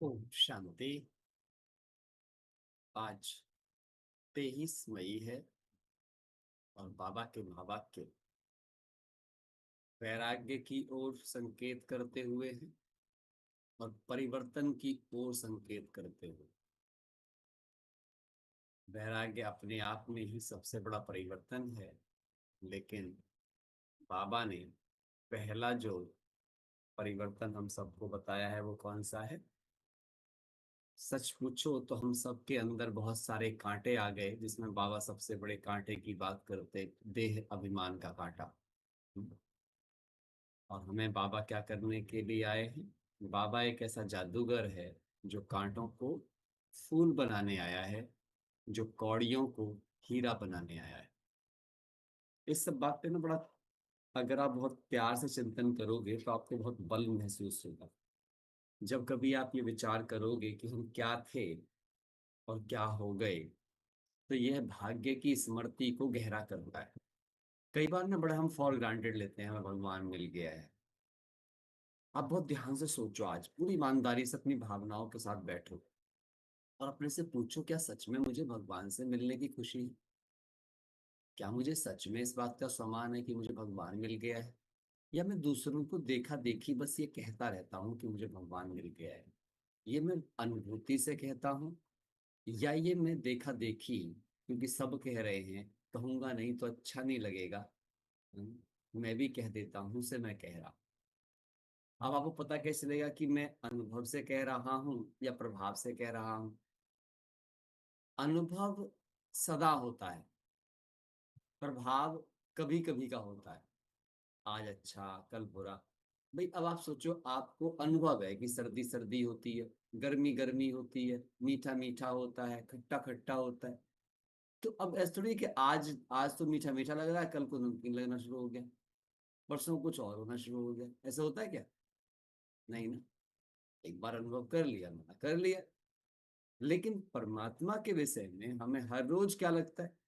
ओम शांति। आज 23 मई है और बाबा के महावाक्य वैराग्य की ओर संकेत करते हुए हैं और परिवर्तन की ओर संकेत करते हुए। वैराग्य अपने आप में ही सबसे बड़ा परिवर्तन है, लेकिन बाबा ने पहला जो परिवर्तन हम सबको बताया है वो कौन सा है? सच पूछो तो हम सबके अंदर बहुत सारे कांटे आ गए, जिसमें बाबा सबसे बड़े कांटे की बात करते, देह अभिमान का कांटा। और हमें बाबा क्या करने के लिए आए हैं? बाबा एक ऐसा जादूगर है जो कांटों को फूल बनाने आया है, जो कौड़ियों को हीरा बनाने आया है। इस सब बात पे ना बड़ा, अगर आप बहुत प्यार से चिंतन करोगे तो आपको बहुत बल महसूस होगा। जब कभी आप ये विचार करोगे कि हम क्या थे और क्या हो गए, तो यह भाग्य की स्मृति को गहरा करता है। कई बार ना बड़ा हम फॉर ग्रांटेड लेते हैं, हमें भगवान मिल गया है। आप बहुत ध्यान से सोचो, आज पूरी ईमानदारी से अपनी भावनाओं के साथ बैठो और अपने से पूछो, क्या सच में मुझे भगवान से मिलने की खुशी है? क्या मुझे सच में इस बात का सम्मान है कि मुझे भगवान मिल गया है? या मैं दूसरों को देखा देखी बस ये कहता रहता हूँ कि मुझे भगवान मिल गया है? ये मैं अनुभूति से कहता हूँ, या ये मैं देखा देखी क्योंकि सब कह रहे हैं, कहूंगा नहीं तो अच्छा नहीं लगेगा, मैं भी कह देता हूँ से मैं कह रहा। अब आपको पता कैसे चलेगा कि मैं अनुभव से कह रहा हूँ या प्रभाव से कह रहा हूँ? अनुभव सदा होता है, प्रभाव कभी कभी का होता है। आज अच्छा कल बुरा। भाई अब आप सोचो, आपको अनुभव है कि सर्दी सर्दी होती है, गर्मी गर्मी होती है, मीठा मीठा होता है, खट्टा खट्टा होता है। तो अब ऐसा थोड़ी है कि आज आज तो मीठा मीठा लग रहा है, कल को नमकीन लगना शुरू हो गया, परसों कुछ और होना शुरू हो गया। ऐसा होता है क्या? नहीं ना। एक बार अनुभव कर लिया, मना कर लिया। लेकिन परमात्मा के विषय में हमें हर रोज क्या लगता है?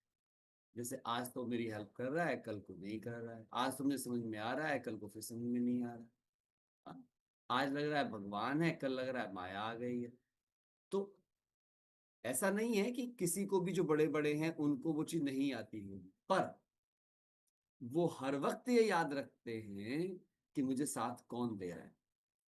जैसे आज तो मेरी हेल्प कर रहा है, कल को नहीं कर रहा है। आज तो मुझे समझ में आ रहा है, कल को फिर समझ में नहीं आ रहा। हाँ? आज लग रहा है भगवान है, कल लग रहा है माया आ गई है। तो ऐसा नहीं है कि किसी को भी जो बड़े बड़े हैं उनको वो चीज नहीं आती होगी, पर वो हर वक्त ये याद रखते हैं कि मुझे साथ कौन दे रहा है।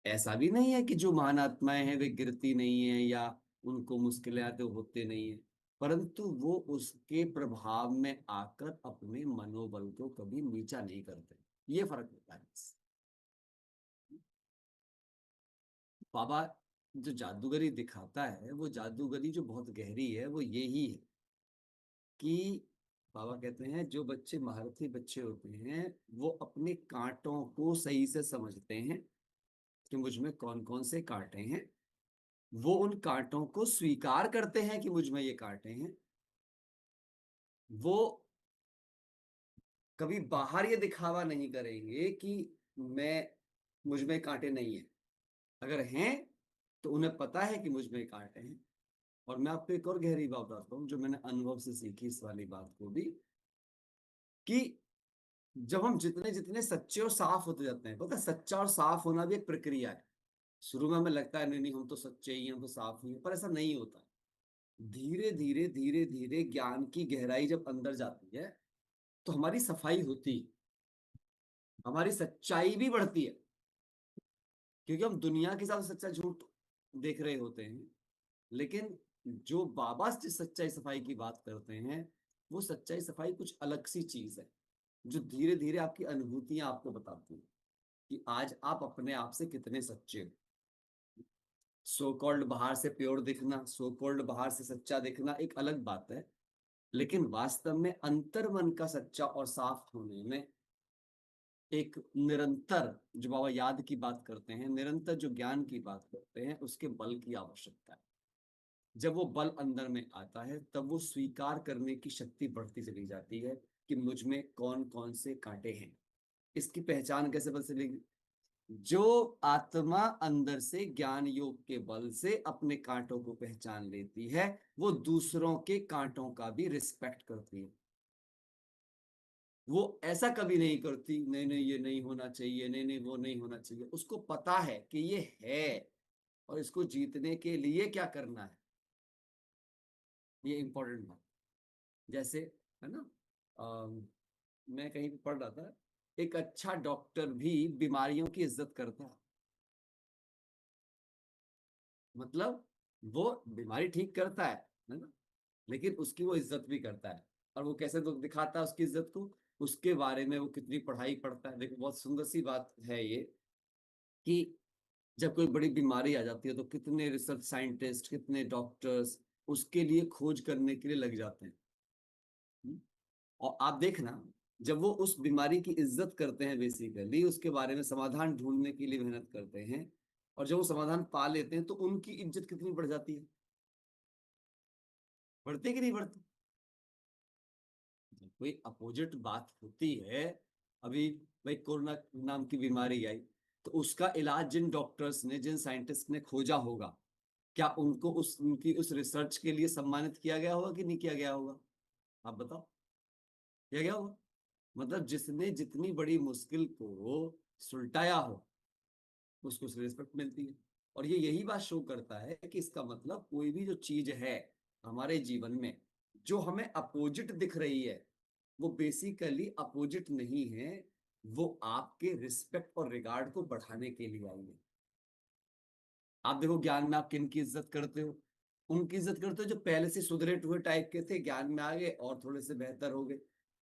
ऐसा भी नहीं है कि जो महान आत्माएं हैं वे गिरती नहीं है या उनको मुश्किलें आते होते नहीं है, परंतु वो उसके प्रभाव में आकर अपने मनोबल को कभी नीचा नहीं करते। ये फर्क होता है बस। बाबा जो जादूगरी दिखाता है, वो जादूगरी जो बहुत गहरी है, वो यही है कि बाबा कहते हैं जो बच्चे महारथी बच्चे होते हैं, वो अपने कांटों को सही से समझते हैं कि मुझ में कौन कौन से कांटे हैं। वो उन कांटों को स्वीकार करते हैं कि मुझ में ये कांटे हैं। वो कभी बाहर ये दिखावा नहीं करेंगे कि मैं, मुझ में कांटे नहीं है। अगर हैं तो उन्हें पता है कि मुझ में कांटे हैं। और मैं आपको एक और गहरी बात बताता हूँ जो मैंने अनुभव से सीखी, इस वाली बात को भी, कि जब हम जितने जितने सच्चे और साफ होते जाते हैं, पता है सच्चा और साफ होना भी एक प्रक्रिया है। शुरू में हमें लगता है नहीं नहीं हम तो सच्चे ही हैं, हम तो साफ ही हैं, पर ऐसा नहीं होता। धीरे धीरे धीरे धीरे ज्ञान की गहराई जब अंदर जाती है तो हमारी सफाई होती है, हमारी सच्चाई भी बढ़ती है। क्योंकि हम दुनिया के साथ सच्चा झूठ देख रहे होते हैं, लेकिन जो बाबा जिस सच्चाई सफाई की बात करते हैं, वो सच्चाई सफाई कुछ अलग सी चीज है, जो धीरे धीरे आपकी अनुभूतियां आपको बताती हैं कि आज आप अपने आप से कितने सच्चे हो। सो कॉल्ड बाहर से प्योर दिखना, सो कॉल्ड बाहर से सच्चा दिखना एक अलग बात है, लेकिन वास्तव में अंतर मन का सच्चा और साफ होने में एक निरंतर, जो बाबा याद की बात करते हैं, निरंतर जो ज्ञान की बात करते हैं, उसके बल की आवश्यकता है। जब वो बल अंदर में आता है तब वो स्वीकार करने की शक्ति बढ़ती चली जाती है कि मुझ में कौन कौन से कांटे हैं। इसकी पहचान कैसे बल चलेगी? जो आत्मा अंदर से ज्ञान योग के बल से अपने कांटों को पहचान लेती है, वो दूसरों के कांटों का भी रिस्पेक्ट करती है। वो ऐसा कभी नहीं करती नहीं नहीं ये नहीं होना चाहिए, नहीं नहीं वो नहीं होना चाहिए। उसको पता है कि ये है, और इसको जीतने के लिए क्या करना है, ये इंपॉर्टेंट बात। जैसे, है ना, मैं कहीं पे पढ़ रहा था, एक अच्छा डॉक्टर भी बीमारियों की इज्जत करता है। मतलब वो बीमारी ठीक करता है ना, लेकिन उसकी वो इज्जत भी करता है। और वो कैसे तो दिखाता है उसकी इज्जत को, उसके बारे में वो कितनी पढ़ाई पढ़ता है। देखो बहुत सुंदर सी बात है ये, कि जब कोई बड़ी बीमारी आ जाती है तो कितने रिसर्च साइंटिस्ट, कितने डॉक्टर्स उसके लिए खोज करने के लिए लग जाते हैं। हम्म? और आप देखना, जब वो उस बीमारी की इज्जत करते हैं, बेसिकली उसके बारे में समाधान ढूंढने के लिए मेहनत करते हैं, और जब वो समाधान पा लेते हैं तो उनकी इज्जत कितनी बढ़ जाती है, बढ़ती है कि नहीं बढ़ती। जब कोई अपोजिट बात होती है, अभी भाई कोरोना नाम की बीमारी आई, तो उसका इलाज जिन डॉक्टर्स ने, जिन साइंटिस्ट ने खोजा होगा, क्या उनको उनकी उस रिसर्च के लिए सम्मानित किया गया होगा कि नहीं किया गया होगा, आप बताओ, किया गया होगा। मतलब जिसने जितनी बड़ी मुश्किल को सुलटाया हो, उसको रिस्पेक्ट मिलती है। और ये यही बात शो करता है कि इसका मतलब कोई भी जो चीज है हमारे जीवन में, जो हमें अपोजिट दिख रही है, वो बेसिकली अपोजिट नहीं है, वो आपके रिस्पेक्ट और रिगार्ड को बढ़ाने के लिए आई है। आप देखो ज्ञान में आप किन की इज्जत करते हो, उनकी इज्जत करते हो जो पहले से सुधरे हुए टाइप के थे, ज्ञान में आ गए और थोड़े से बेहतर हो गए।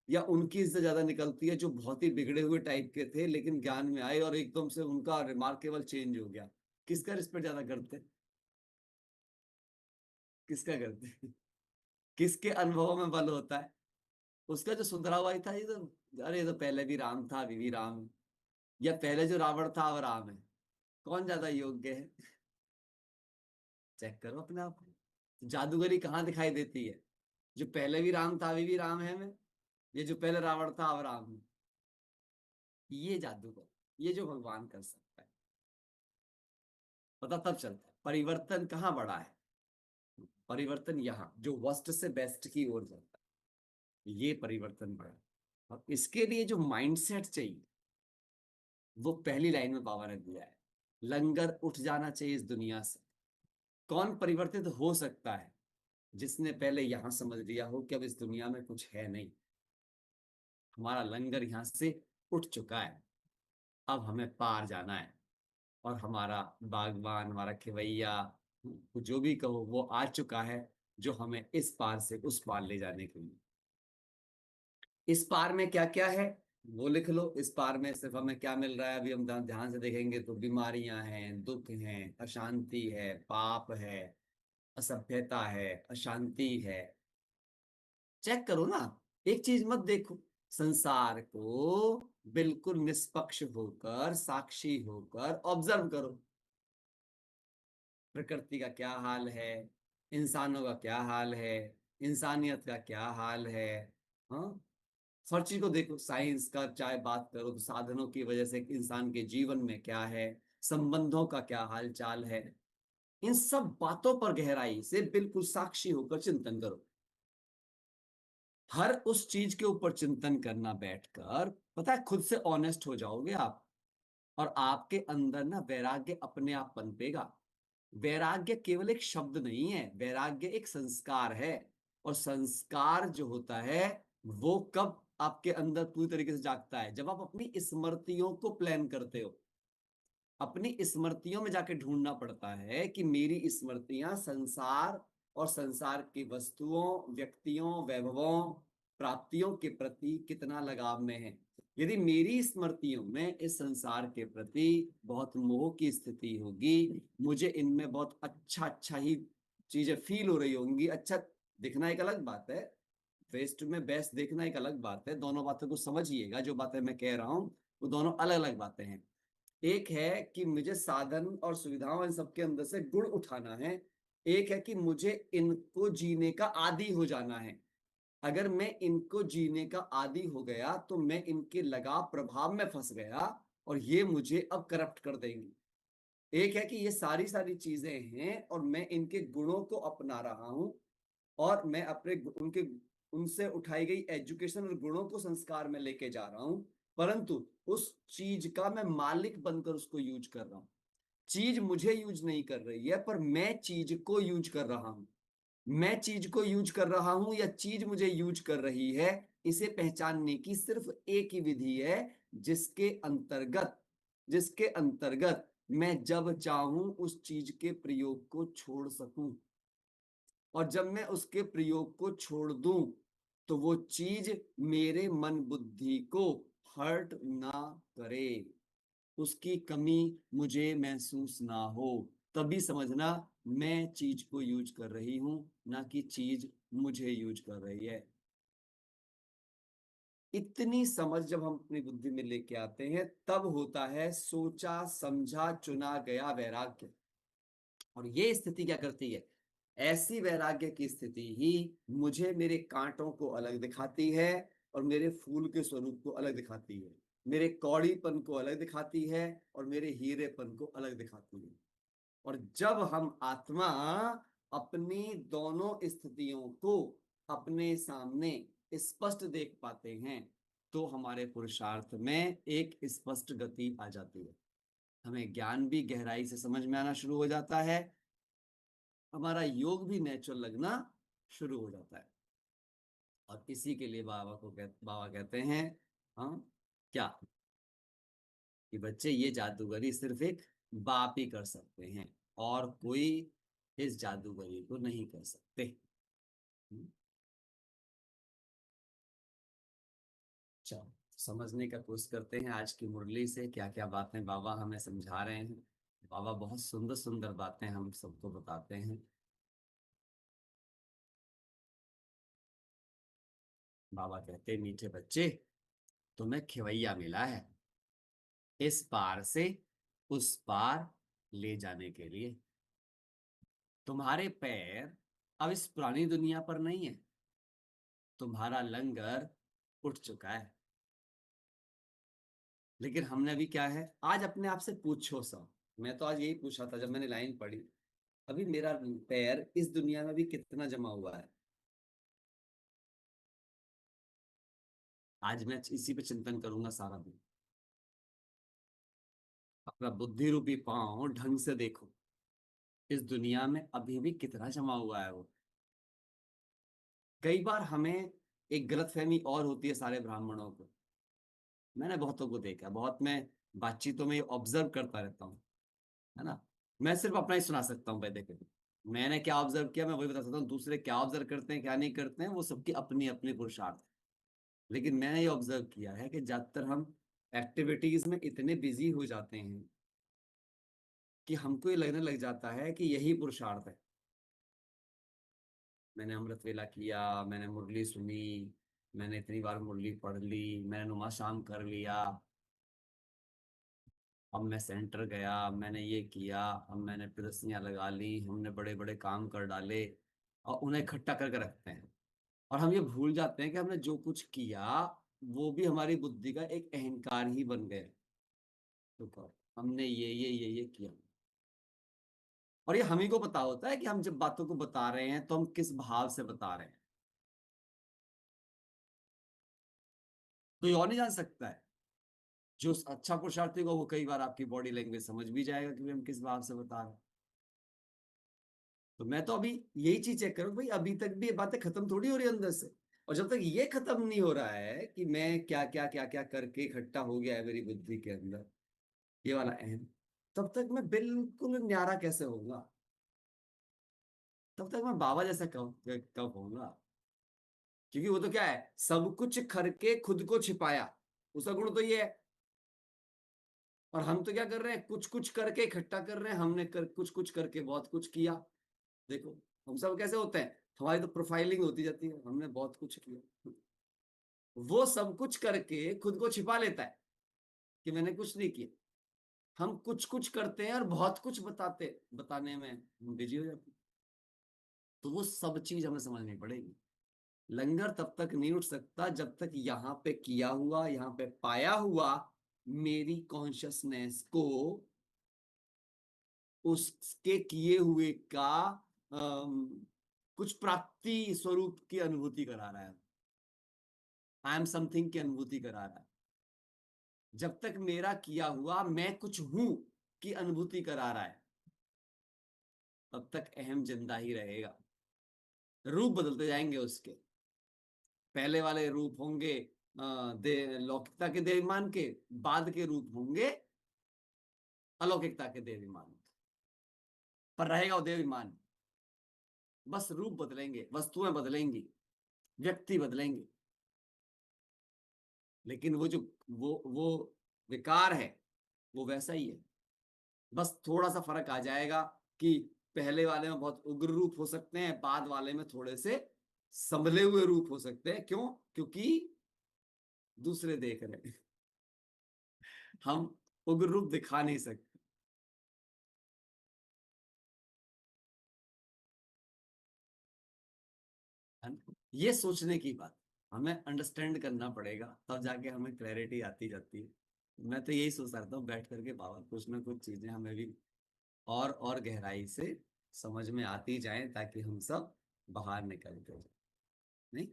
या उनकी इज्जत ज्यादा निकलती है जो बहुत ही बिगड़े हुए टाइप के थे, लेकिन ज्ञान में आए और एकदम से उनका रिमार्केबल चेंज हो गया। किसका रिस्पेक्ट ज्यादा करते हैं, किसका करते हैं? किसके अनुभवों में बल होता है, उसका जो सुधरा हुआ ही था, ये तो अरे ये तो पहले भी राम था अभी भी राम है, या पहले जो रावण था अब राम है, कौन ज्यादा योग्य है। चेक करो अपने आप को। जादूगरी कहाँ दिखाई देती है, जो पहले भी राम था अभी भी राम है में, ये जो पहले रावण था अब राम है। ये जादूगर, ये जो भगवान कर सकता है, पता तब चलता है परिवर्तन कहाँ बड़ा है। परिवर्तन यहाँ जो वर्स्ट से बेस्ट की ओर जाता है, ये परिवर्तन बड़ा है। और इसके लिए जो माइंडसेट चाहिए, वो पहली लाइन में बाबा ने दिया है, लंगर उठ जाना चाहिए इस दुनिया से। कौन परिवर्तित हो सकता है, जिसने पहले यहां समझ लिया हो कि अब इस दुनिया में कुछ है नहीं, हमारा लंगर यहाँ से उठ चुका है, अब हमें पार जाना है। और हमारा बागवान, हमारा खेवैया, जो भी कहो, वो आ चुका है, जो हमें इस पार से उस पार ले जाने के लिए। इस पार में क्या क्या है, वो लिख लो। इस पार में सिर्फ हमें क्या मिल रहा है, अभी हम ध्यान से देखेंगे तो बीमारियां हैं, दुख हैं, अशांति है, पाप है, असभ्यता है, अशांति है। चेक करो ना, एक चीज मत देखो, संसार को बिल्कुल निष्पक्ष होकर, साक्षी होकर ऑब्जर्व करो। प्रकृति का क्या हाल है, इंसानों का क्या हाल है, इंसानियत का क्या हाल है। हाँ, हर चीज को देखो, साइंस का चाहे बात करो तो साधनों की वजह से इंसान के जीवन में क्या है, संबंधों का क्या हाल चाल है, इन सब बातों पर गहराई से बिल्कुल साक्षी होकर चिंतन करो। हर उस चीज के ऊपर चिंतन करना बैठकर, पता है खुद से ऑनेस्ट हो जाओगे आप, और आपके अंदर ना वैराग्य अपने आप पनपेगा। वैराग्य केवल एक शब्द नहीं है, वैराग्य एक संस्कार है। और संस्कार जो होता है, वो कब आपके अंदर पूरी तरीके से जागता है, जब आप अपनी स्मृतियों को प्लान करते हो। अपनी स्मृतियों में जाके ढूंढना पड़ता है कि मेरी स्मृतियां संसार और संसार की वस्तुओं, व्यक्तियों, वैभवों, प्राप्तियों के प्रति कितना लगाव में है। यदि मेरी स्मृतियों में इस संसार के प्रति बहुत मोह की स्थिति होगी, मुझे इनमें बहुत अच्छा अच्छा ही चीजें फील हो रही होंगी, अच्छा दिखना एक अलग बात है, वेस्ट में बेस्ट देखना एक अलग बात है, दोनों बातों को समझिएगा, जो बातें मैं कह रहा हूँ वो दोनों अलग अलग बातें हैं। एक है कि मुझे साधन और सुविधाओं इन सबके अंदर से गुण उठाना है, एक है कि मुझे इनको जीने का आदी हो जाना है। अगर मैं इनको जीने का आदी हो गया तो मैं इनके लगाव प्रभाव में फंस गया, और ये मुझे अब करप्ट कर देंगी। एक है कि ये सारी सारी चीजें हैं और मैं इनके गुणों को अपना रहा हूं, और मैं अपने उनके उनसे उठाई गई एजुकेशन और गुणों को संस्कार में लेके जा रहा हूं, परंतु उस चीज का मैं मालिक बनकर उसको यूज कर रहा हूं। चीज मुझे यूज नहीं कर रही है, पर मैं चीज को यूज कर रहा हूं। मैं चीज को यूज कर रहा हूं या चीज मुझे यूज कर रही है, इसे पहचानने की सिर्फ एक ही विधि है, जिसके अंतर्गत जिसके अंतर्गत मैं जब चाहूं उस चीज के प्रयोग को छोड़ सकूं। और जब मैं उसके प्रयोग को छोड़ दूं, तो वो चीज मेरे मन बुद्धि को हर्ट ना करे, उसकी कमी मुझे महसूस ना हो। तभी समझना मैं चीज को यूज कर रही हूं, ना कि चीज मुझे यूज कर रही है। इतनी समझ जब हम अपनी बुद्धि में लेके आते हैं, तब होता है सोचा समझा चुना गया वैराग्य। और ये स्थिति क्या करती है? ऐसी वैराग्य की स्थिति ही मुझे मेरे कांटों को अलग दिखाती है, और मेरे फूल के स्वरूप को अलग दिखाती है, मेरे कौड़ीपन को अलग दिखाती है, और मेरे हीरेपन को अलग दिखाती है। और जब हम आत्मा अपनी दोनों स्थितियों को अपने सामने स्पष्ट देख पाते हैं, तो हमारे पुरुषार्थ में एक स्पष्ट गति आ जाती है। हमें ज्ञान भी गहराई से समझ में आना शुरू हो जाता है, हमारा योग भी नेचुरल लगना शुरू हो जाता है। और इसी के लिए बाबा कहते हैं, हाँ, क्या, कि बच्चे ये जादूगरी सिर्फ एक बाप ही कर सकते हैं, और कोई इस जादूगरी को नहीं कर सकते। हम्म, चलो समझने का कोशिश करते हैं आज की मुरली से क्या क्या बातें बाबा हमें समझा रहे हैं। बाबा बहुत सुंदर सुंदर बातें हम सबको बताते हैं। बाबा कहते हैं, मीठे बच्चे, तुम्हें खिवैया मिला है इस पार से उस पार ले जाने के लिए। तुम्हारे पैर अब इस पुरानी दुनिया पर नहीं है, तुम्हारा लंगर उठ चुका है। लेकिन हमने अभी क्या है, आज अपने आप से पूछो सब। मैं तो आज यही पूछा था जब मैंने लाइन पढ़ी, अभी मेरा पैर इस दुनिया में भी कितना जमा हुआ है। आज मैं इसी पे चिंतन करूंगा सारा दिन। अपना बुद्धि रूपी पांव ढंग से देखो, इस दुनिया में अभी भी कितना जमा हुआ है वो। कई बार हमें एक गलतफहमी और होती है सारे ब्राह्मणों को। मैंने बहुतों को देखा, बहुत मैं बातचीतों में ऑब्जर्व करता रहता हूँ, है ना। मैं सिर्फ अपना ही सुना सकता हूँ भाई, देखो मैंने क्या ऑब्जर्व किया मैं वही बता सकता हूँ, दूसरे क्या ऑब्जर्व करते हैं क्या नहीं करते हैं वो सबकी अपनी अपनी पुरुषार्थ है। लेकिन मैंने ये ऑब्जर्व किया है कि ज्यादातर हम एक्टिविटीज में इतने बिजी हो जाते हैं कि हमको ये लगने लग जाता है कि यही पुरुषार्थ है। मैंने अमृत वेला किया, मैंने मुरली सुनी, मैंने इतनी बार मुरली पढ़ ली, मैंने नुमा शाम कर लिया, अब मैं सेंटर गया, मैंने ये किया, अब मैंने प्रदर्शनियां लगा ली, हमने बड़े बड़े काम कर डाले, और उन्हें इकट्ठा करके रखते हैं। और हम ये भूल जाते हैं कि हमने जो कुछ किया वो भी हमारी बुद्धि का एक अहंकार ही बन गया। तो कहो, हमने ये किया। और ये हम ही को पता होता है कि हम जब बातों को बता रहे हैं तो हम किस भाव से बता रहे हैं, कोई और नहीं जान सकता है। जो अच्छा पुरुषार्थी को वो कई बार आपकी बॉडी लैंग्वेज समझ भी जाएगा कि हम किस भाव से बता रहे हैं। तो मैं तो अभी यही चीज चेक करूँ भाई, अभी तक भी ये बातें खत्म थोड़ी हो रही है अंदर से। और जब तक ये खत्म नहीं हो रहा है कि मैं क्या क्या करके इकट्ठा हो गया है मेरी बुद्धि के अंदर, ये वाला अहम, तब तक मैं बिल्कुल न्यारा कैसे होऊंगा? तब तक मैं बाबा जैसा कब कब होऊंगा? क्योंकि वो तो क्या है, सब कुछ करके खुद को छिपाया, उसका गुण तो ये है। और हम तो क्या कर रहे हैं, कुछ कुछ करके इकट्ठा कर रहे हैं, हमने कुछ कुछ करके बहुत कुछ किया। देखो हम सब कैसे होते हैं, हमारी तो प्रोफाइलिंग होती जाती है, हमने बहुत कुछ किया। वो सब कुछ करके खुद को छिपा लेता है कि मैंने कुछ नहीं किया। हम कुछ कुछ करते हैं और बहुत कुछ बताने में बिजी हो जाते हैं। तो वो सब चीज हमें समझनी पड़ेगी। लंगर तब तक नहीं उठ सकता जब तक यहाँ पे किया हुआ, यहाँ पे पाया हुआ मेरी कॉन्शियसनेस को उसके किए हुए का कुछ प्राप्ति स्वरूप की अनुभूति करा रहा है, आई एम समथिंग की अनुभूति करा रहा है। जब तक मेरा किया हुआ मैं कुछ हूं, की अनुभूति करा रहा है, तब तक अहम जिंदा ही रहेगा। रूप बदलते जाएंगे उसके, पहले वाले रूप होंगे लौकिकता के देवीमान के, बाद के रूप होंगे अलौकिकता के देवीमान के, पर रहेगा वो देवीमान। बस रूप बदलेंगे, वस्तुएं बदलेंगी, व्यक्ति बदलेंगे, लेकिन वो जो वो विकार है वो वैसा ही है। बस थोड़ा सा फर्क आ जाएगा कि पहले वाले में बहुत उग्र रूप हो सकते हैं, बाद वाले में थोड़े से संभले हुए रूप हो सकते हैं। क्यों? क्योंकि दूसरे देख रहे हैं, हम उग्र रूप दिखा नहीं सकते। है ना? ये सोचने की बात, हमें अंडरस्टैंड करना पड़ेगा, तब जाके हमें क्लैरिटी आती जाती है। मैं तो यही सोच रहा था बैठ करके, बाबा कुछ ना कुछ चीजें हमें भी और गहराई से समझ में आती जाए, ताकि हम सब बाहर निकलते जाए। नहीं?